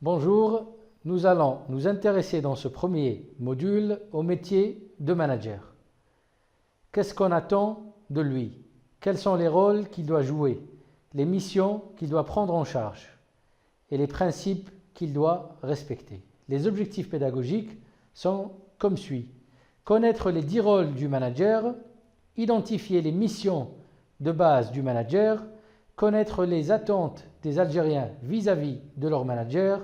Bonjour, nous allons nous intéresser dans ce premier module au métier de manager. Qu'est-ce qu'on attend de lui? Quels sont les rôles qu'il doit jouer, les missions qu'il doit prendre en charge et les principes qu'il doit respecter? Les objectifs pédagogiques sont comme suit. Connaître les 10 rôles du manager, identifier les missions de base du manager, connaître les attentes des Algériens vis-à-vis de leur manager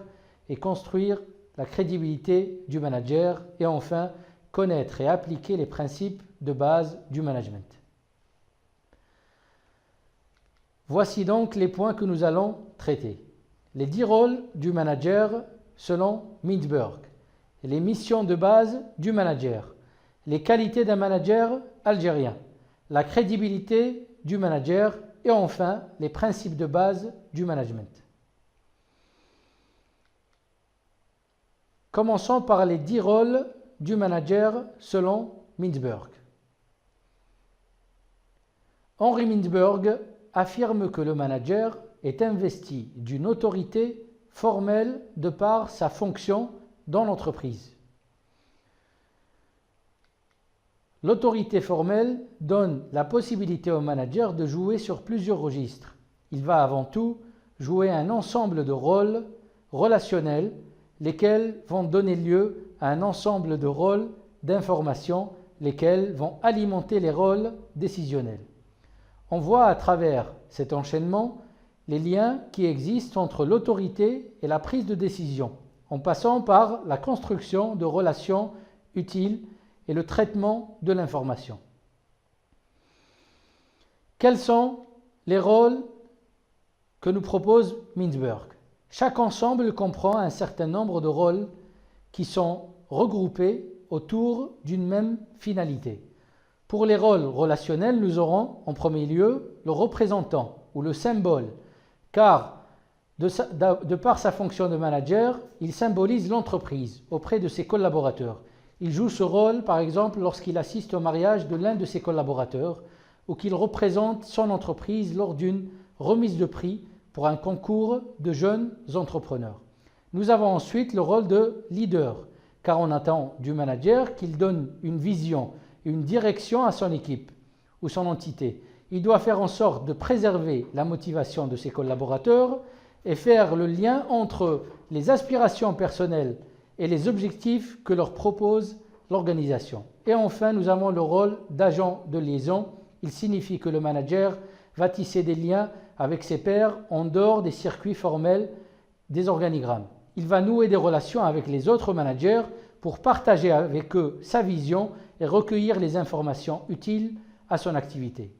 et construire la crédibilité du manager et enfin connaître et appliquer les principes de base du management. Voici donc les points que nous allons traiter. Les 10 rôles du manager selon Mintzberg, les missions de base du manager, les qualités d'un manager algérien, la crédibilité du manager et enfin les principes de base du management. Commençons par les 10 rôles du manager selon Mintzberg. Henri Mintzberg affirme que le manager est investi d'une autorité formelle de par sa fonction dans l'entreprise. L'autorité formelle donne la possibilité au manager de jouer sur plusieurs registres. Il va avant tout jouer un ensemble de rôles relationnels, lesquels vont donner lieu à un ensemble de rôles d'information, lesquels vont alimenter les rôles décisionnels. On voit à travers cet enchaînement les liens qui existent entre l'autorité et la prise de décision, en passant par la construction de relations utiles et le traitement de l'information. Quels sont les rôles que nous propose Mintzberg? Chaque ensemble comprend un certain nombre de rôles qui sont regroupés autour d'une même finalité. Pour les rôles relationnels, nous aurons en premier lieu le représentant ou le symbole, car de par sa fonction de manager, il symbolise l'entreprise auprès de ses collaborateurs. Il joue ce rôle, par exemple, lorsqu'il assiste au mariage de l'un de ses collaborateurs ou qu'il représente son entreprise lors d'une remise de prix pour un concours de jeunes entrepreneurs. Nous avons ensuite le rôle de leader, car on attend du manager qu'il donne une vision, une direction à son équipe ou son entité. Il doit faire en sorte de préserver la motivation de ses collaborateurs et faire le lien entre les aspirations personnelles et les objectifs que leur propose l'organisation. Et enfin, nous avons le rôle d'agent de liaison. Il signifie que le manager va tisser des liens avec ses pairs en dehors des circuits formels des organigrammes. Il va nouer des relations avec les autres managers pour partager avec eux sa vision et recueillir les informations utiles à son activité.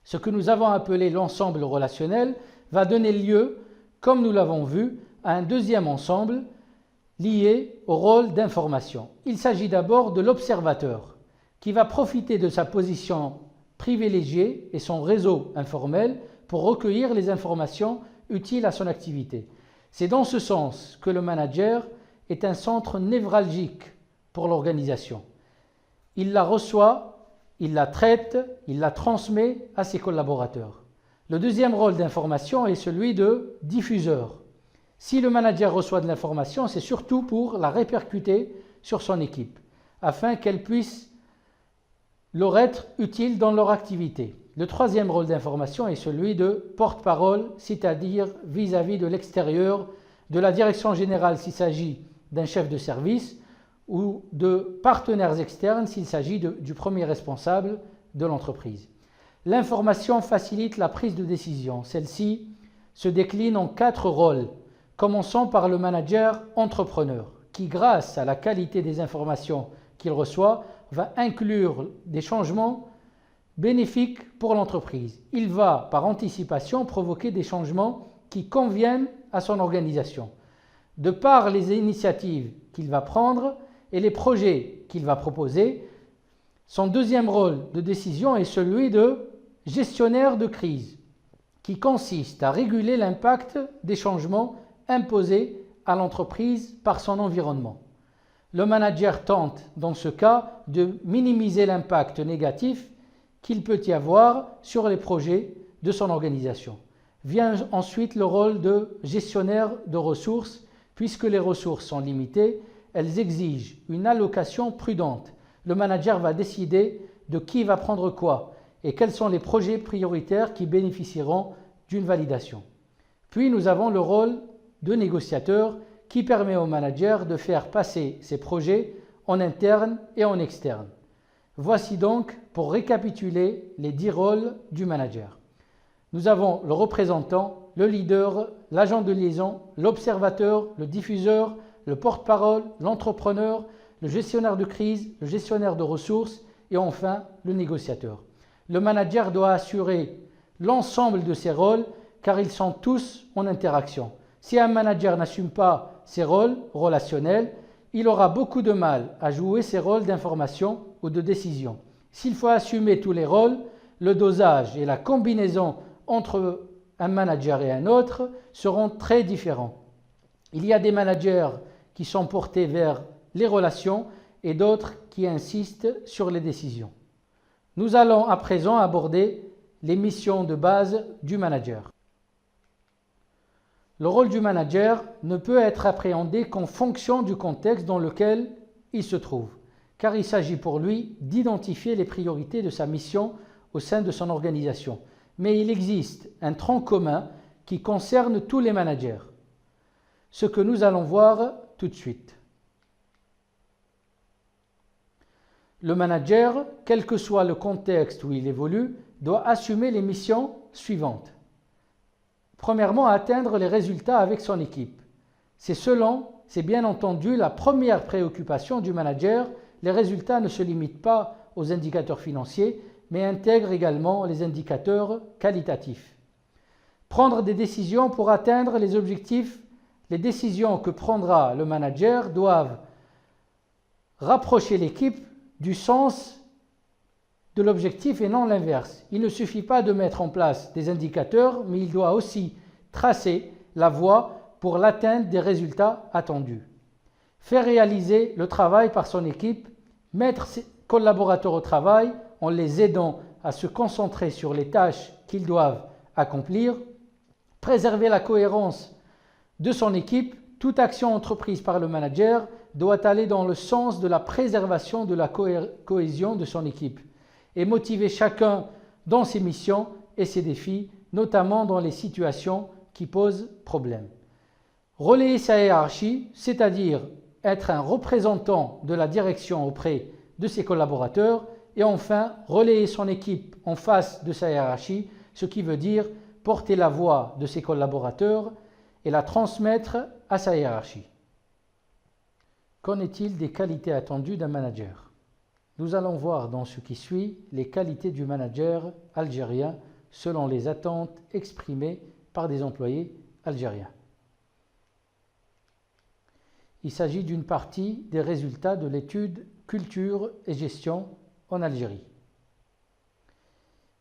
Ce que nous avons appelé l'ensemble relationnel va donner lieu, comme nous l'avons vu, à un deuxième ensemble lié au rôle d'information. Il s'agit d'abord de l'observateur qui va profiter de sa position privilégiée et son réseau informel pour recueillir les informations utiles à son activité. C'est dans ce sens que le manager est un centre névralgique pour l'organisation. Il la reçoit, il la traite, il la transmet à ses collaborateurs. Le deuxième rôle d'information est celui de diffuseur. Si le manager reçoit de l'information, c'est surtout pour la répercuter sur son équipe, afin qu'elle puisse leur être utile dans leur activité. Le troisième rôle d'information est celui de porte-parole, c'est-à-dire vis-à-vis de l'extérieur, de la direction générale s'il s'agit d'un chef de service ou de partenaires externes s'il s'agit du premier responsable de l'entreprise. L'information facilite la prise de décision. Celle-ci se décline en 4 rôles. Commençons par le manager entrepreneur qui, grâce à la qualité des informations qu'il reçoit, va inclure des changements bénéfiques pour l'entreprise. Il va, par anticipation, provoquer des changements qui conviennent à son organisation. De par les initiatives qu'il va prendre et les projets qu'il va proposer, son deuxième rôle de décision est celui de gestionnaire de crise, qui consiste à réguler l'impact des changements imposés à l'entreprise par son environnement. Le manager tente, dans ce cas, de minimiser l'impact négatif qu'il peut y avoir sur les projets de son organisation. Vient ensuite le rôle de gestionnaire de ressources Puisque les ressources sont limitées, elles exigent une allocation prudente. Le manager va décider de qui va prendre quoi et quels sont les projets prioritaires qui bénéficieront d'une validation. Puis nous avons le rôle de négociateur qui permet au manager de faire passer ses projets en interne et en externe. Voici donc, pour récapituler, les 10 rôles du manager. Nous avons le représentant, le leader, l'agent de liaison, l'observateur, le diffuseur, le porte-parole, l'entrepreneur, le gestionnaire de crise, le gestionnaire de ressources et enfin le négociateur. Le manager doit assurer l'ensemble de ces rôles car ils sont tous en interaction. Si un manager n'assume pas ses rôles relationnels, il aura beaucoup de mal à jouer ses rôles d'information ou de décision. S'il faut assumer tous les rôles, le dosage et la combinaison entre un manager et un autre seront très différents. Il y a des managers qui sont portés vers les relations et d'autres qui insistent sur les décisions. Nous allons à présent aborder les missions de base du manager. Le rôle du manager ne peut être appréhendé qu'en fonction du contexte dans lequel il se trouve, car il s'agit pour lui d'identifier les priorités de sa mission au sein de son organisation. Mais il existe un tronc commun qui concerne tous les managers, ce que nous allons voir tout de suite. Le manager, quel que soit le contexte où il évolue, doit assumer les missions suivantes. Premièrement, atteindre les résultats avec son équipe. C'est bien entendu la première préoccupation du manager. Les résultats ne se limitent pas aux indicateurs financiers, mais intègrent également les indicateurs qualitatifs. Prendre des décisions pour atteindre les objectifs. Les décisions que prendra le manager doivent rapprocher l'équipe du sens de l'objectif et non l'inverse. Il ne suffit pas de mettre en place des indicateurs, mais il doit aussi tracer la voie pour l'atteinte des résultats attendus. Faire réaliser le travail par son équipe, mettre ses collaborateurs au travail en les aidant à se concentrer sur les tâches qu'ils doivent accomplir, préserver la cohérence de son équipe. Toute action entreprise par le manager doit aller dans le sens de la préservation de la cohésion de son équipe et motiver chacun dans ses missions et ses défis, notamment dans les situations qui posent problème. Relayer sa hiérarchie, c'est-à-dire être un représentant de la direction auprès de ses collaborateurs, et enfin relayer son équipe en face de sa hiérarchie, ce qui veut dire porter la voix de ses collaborateurs et la transmettre à sa hiérarchie. Qu'en est-il des qualités attendues d'un manager? Nous allons voir dans ce qui suit les qualités du manager algérien selon les attentes exprimées par des employés algériens. Il s'agit d'une partie des résultats de l'étude Culture et gestion en Algérie,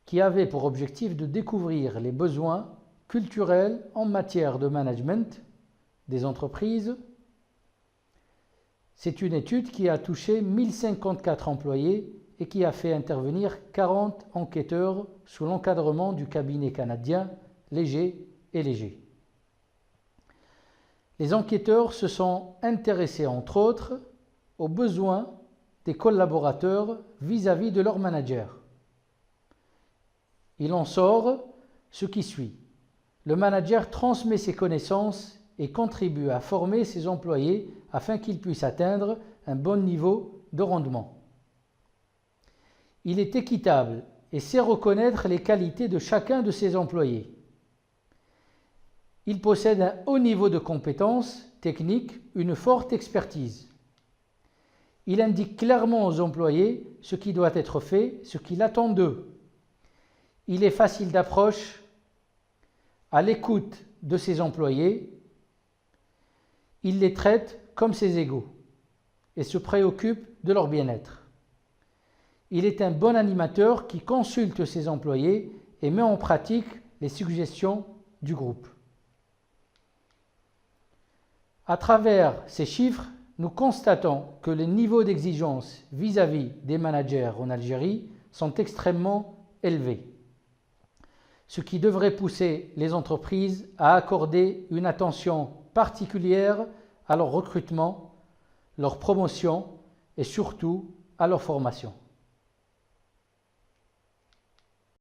qui avait pour objectif de découvrir les besoins culturels en matière de management des entreprises. C'est une étude qui a touché 1054 employés et qui a fait intervenir 40 enquêteurs sous l'encadrement du cabinet canadien Léger et Léger. Les enquêteurs se sont intéressés entre autres aux besoins des collaborateurs vis-à-vis de leur manager. Il en sort ce qui suit. Le manager transmet ses connaissances et contribue à former ses employés afin qu'ils puissent atteindre un bon niveau de rendement. Il est équitable et sait reconnaître les qualités de chacun de ses employés. Il possède un haut niveau de compétences techniques, une forte expertise. Il indique clairement aux employés ce qui doit être fait, ce qu'il attend d'eux. Il est facile d'approche, à l'écoute de ses employés. Il les traite comme ses égaux et se préoccupe de leur bien-être. Il est un bon animateur qui consulte ses employés et met en pratique les suggestions du groupe. À travers ces chiffres, nous constatons que les niveaux d'exigence vis-à-vis des managers en Algérie sont extrêmement élevés, ce qui devrait pousser les entreprises à accorder une attention particulière à leur recrutement, leur promotion et surtout à leur formation.